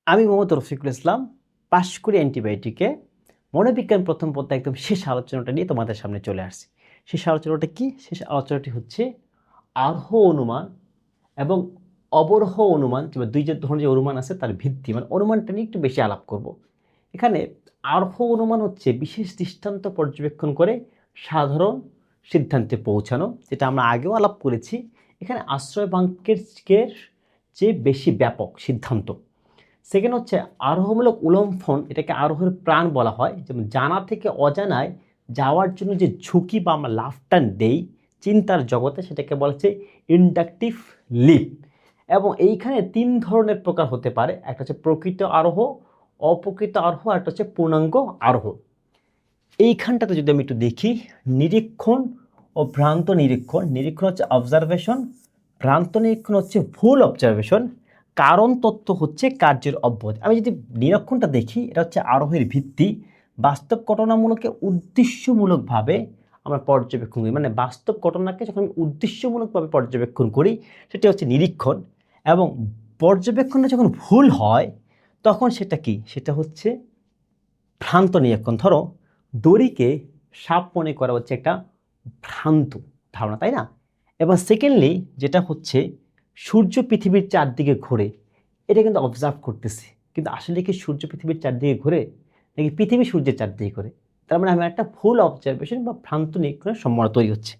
আমি মোহাম্মদ রফিকুল ইসলাম পাশ করি অ্যান্টিবায়োটিকে মনোবিজ্ঞান প্রথম পত্র একদম শেষ আলোচনাটা নিয়ে তোমাদের সামনে চলে আসছি। শেষ আলোচনাটা কি? শেষ আলোচনাটি হচ্ছে আরোহ অনুমান এবং অবরোহ অনুমান, দুই যে ধরনের যে অনুমান আছে তার ভিত্তি, মানে অনুমানটা নিয়ে একটু বেশি আলাপ করব। এখানে আরোহ অনুমান হচ্ছে বিশেষ দৃষ্টান্ত পর্যবেক্ষণ করে সাধারণ সিদ্ধান্তে পৌঁছানো, যেটা আমরা আগেও আলাপ করেছি। এখানে আশ্রয় বাক্যের চেয়ে বেশি ব্যাপক সিদ্ধান্ত। সেকেন্ড হচ্ছে আরোহমূলক উল্লম্ফন, এটাকে আরোহের প্রাণ বলা হয়। যেমন জানা থেকে অজানায় যাওয়ার জন্য যে ঝুঁকি বা আমরা লাফটা দেই চিন্তার জগতে, সেটাকে বলা হচ্ছে ইন্ডাকটিভ লিপ। এবং এইখানে তিন ধরনের প্রকার হতে পারে, একটা হচ্ছে প্রকৃত আরোহ, অপ্রকৃত আরোহ, আর একটা হচ্ছে পূর্ণাঙ্গ আরোহ। এইখানটাতে যদি আমি একটু দেখি, নিরীক্ষণ ও ভ্রান্ত নিরীক্ষণ। নিরীক্ষণ হচ্ছে অবজারভেশন, ভ্রান্ত নিরীক্ষণ হচ্ছে ভুল অবজারভেশন, কারণ তথ্য হচ্ছে কার্যের অব্যবহিত। আমি যদি নিরীক্ষণটা দেখি, এটা হচ্ছে আরোহের ভিত্তি। বাস্তব ঘটনামূলকে উদ্দেশ্যমূলকভাবে আমরা পর্যবেক্ষণ করি, মানে বাস্তব ঘটনাকে যখন আমি উদ্দেশ্যমূলকভাবে পর্যবেক্ষণ করি সেটা হচ্ছে নিরীক্ষণ। এবং পর্যবেক্ষণটা যখন ভুল হয় তখন সেটা কি? সেটা হচ্ছে ভ্রান্ত নিরীক্ষণ। ধরো দড়িকে সাপ মনে করা হচ্ছে একটা ভ্রান্ত ধারণা, তাই না? এবার সেকেন্ডলি যেটা হচ্ছে সূর্য পৃথিবীর চারদিকে ঘোরে, এটা কিন্তু অবজার্ভ করতেছি, কিন্তু আসলে কি সূর্য পৃথিবীর চারদিকে ঘোরে নাকি পৃথিবী সূর্যের চারদিকে ঘোরে? তার মানে আমার একটা ভুল অবজারভেশন বা ভ্রান্ত নিরীক্ষণের সম্ভাবনা তৈরি হচ্ছে।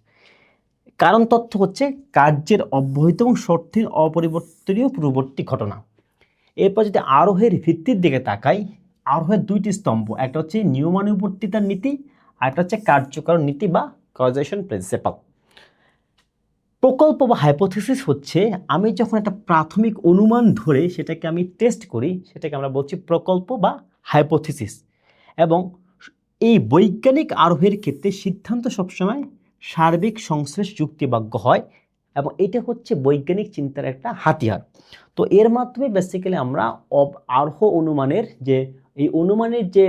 কারণ তথ্য হচ্ছে কার্যের অব্যবহিত এবং শর্তের অপরিবর্তনীয় পূর্ববর্তী ঘটনা। এরপর যদি আরোহের ভিত্তির দিকে তাকাই, আরোহের দুইটি স্তম্ভ, একটা হচ্ছে নিয়মানুবর্তিতার নীতি আর একটা হচ্ছে কার্যকর নীতি বা কজেশন প্রিন্সিপাল। প্রকল্প বা হাইপোথিসিস হচ্ছে আমি যখন একটা প্রাথমিক অনুমান ধরে সেটাকে আমি টেস্ট করি, সেটাকে আমরা বলছি প্রকল্প বা হাইপোথিসিস। এবং এই বৈজ্ঞানিক আরোহের ক্ষেত্রে সিদ্ধান্ত সবসময় সার্বিক সংশ্লেষ যুক্তিবাগ্য হয়, এবং এটা হচ্ছে বৈজ্ঞানিক চিন্তার একটা হাতিয়ার। তো এর মাধ্যমে বেসিক্যালি আমরা আরোহ অনুমানের যে এই অনুমানের যে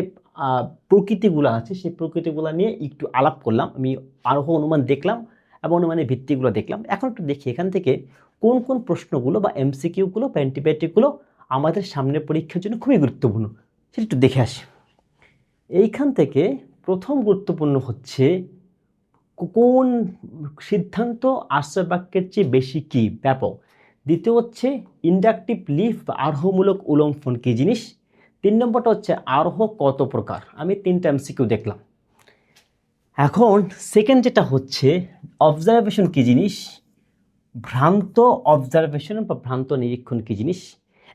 প্রকৃতিগুলো আছে সেই প্রকৃতিগুলো নিয়ে একটু আলাপ করলাম। আমি আরোহ অনুমান দেখলাম এবং অনুমানের ভিত্তিগুলো দেখলাম। এখন একটু দেখি এখান থেকে কোন কোন প্রশ্নগুলো বা এমসিকিউগুলো বা অ্যান্টিবায়োটিকগুলো আমাদের সামনের পরীক্ষার জন্য খুবই গুরুত্বপূর্ণ, সেটা একটু দেখে আসি। এইখান থেকে প্রথম গুরুত্বপূর্ণ হচ্ছে কোন সিদ্ধান্ত আশ্রয় বাক্যের চেয়ে বেশি কি ব্যাপক। দ্বিতীয় হচ্ছে ইন্ডাকটিভ লিফ বা আরোহমূলক উল্লম্ফন কী জিনিস। 3 নম্বরটা হচ্ছে আরোহ কত প্রকার। আমি 3টা এমসিকিউ দেখলাম। এখন সেকেন্ড যেটা হচ্ছে অবজারভেশন কী জিনিস, ভ্রান্ত অবজারভেশন বা ভ্রান্ত নিরীক্ষণ কী জিনিস,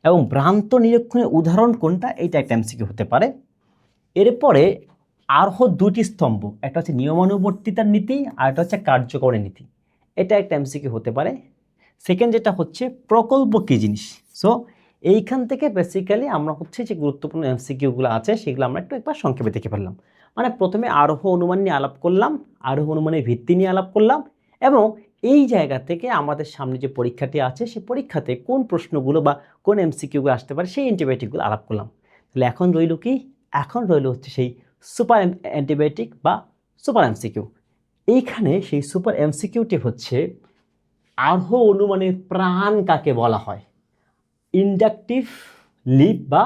এবং ভ্রান্ত নিরীক্ষণের উদাহরণ কোনটা, এইটা একটা এমসিকিউ হতে পারে। এরপরে আরোহ দুটি স্তম্ভ, একটা হচ্ছে নিয়মানুবর্তিতার নীতি আর একটা হচ্ছে কার্যকরী নীতি, এটা একটা এমসিকিউ হতে পারে। সেকেন্ড যেটা হচ্ছে প্রকল্প কী জিনিস। সো এইখান থেকে বেসিক্যালি আমরা হচ্ছে যে গুরুত্বপূর্ণ এমসিকিউগুলো আছে সেগুলো আমরা একবার সংক্ষেপে দেখে ফেললাম। মানে প্রথমে আরোহ অনুমান নিয়ে আলাপ করলাম, আরোহ অনুমানের ভিত্তি নিয়ে আলাপ করলাম, এবং এই জায়গা থেকে আমাদের সামনে যে পরীক্ষাটি আছে সেই পরীক্ষাতে কোন প্রশ্নগুলো বা কোন এমসিকিউগুলো আসতে পারে সেই অ্যান্টিবায়োটিকগুলো আলাপ করলাম। তাহলে এখন রইল কি? এখন রইল হচ্ছে সেই সুপার অ্যান্টিবায়োটিক বা সুপার এমসিকিউ। এইখানে সেই সুপার এমসিকিউটি হচ্ছে আরোহ অনুমানের প্রাণ কাকে বলা হয়। ইন্ডাকটিভ লিপ বা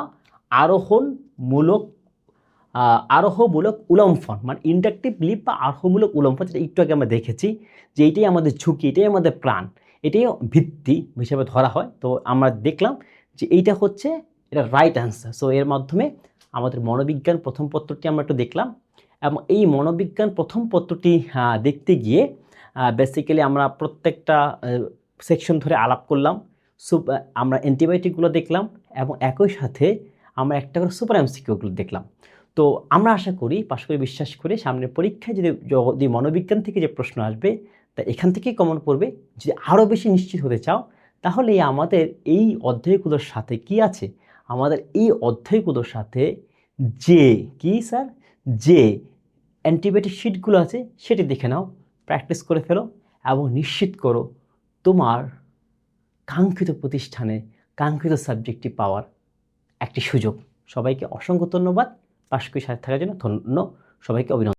আরোহমূলক উল্লম্ফন, মানে ইন্ডাকটিভ লিপ বা আরোহমূলক উল্লম্ফন, যেটা একটু আগে আমরা দেখেছি যে এটাই আমাদের ঝুঁকি, এটাই আমাদের প্রাণ, এটাই ভিত্তি হিসেবে ধরা হয়। তো আমরা দেখলাম যে এইটা হচ্ছে এটা রাইট অ্যান্সার। সো এর মাধ্যমে আমাদের মনোবিজ্ঞান প্রথম পত্রটি আমরা একটু দেখলাম, এবং এই মনোবিজ্ঞান প্রথম পত্রটি দেখতে গিয়ে বেসিক্যালি আমরা প্রত্যেকটা সেকশন ধরে আলাপ করলাম, আমরা অ্যান্টিবায়োটিকগুলো দেখলাম, এবং একই সাথে আমরা একটা করে সুপার এমসিকিউগুলো দেখলাম। তো আমরা আশা করি, পাশ করে বিশ্বাস করি, সামনের পরীক্ষায় যদি মনোবিজ্ঞান থেকে যে প্রশ্ন আসবে তা এখান থেকেই কমন পড়বে। যদি আরও বেশি নিশ্চিত হতে চাও তাহলে আমাদের এই অধ্যায়গুলোর সাথে কি আছে, আমাদের এই অধ্যায়গুলোর সাথে যে কি স্যার যে অ্যান্টিবায়োটিক শিটগুলো আছে সেটি দেখে নাও, প্র্যাকটিস করে ফেলো, এবং নিশ্চিত করো তোমার কাঙ্ক্ষিত প্রতিষ্ঠানে কাঙ্ক্ষিত সাবজেক্টটি পাওয়ার একটি সুযোগ। সবাইকে অসংখ্য ধন্যবাদ পাশ করে সাথে থাকার জন্য। সবাইকে অভিনন্দন।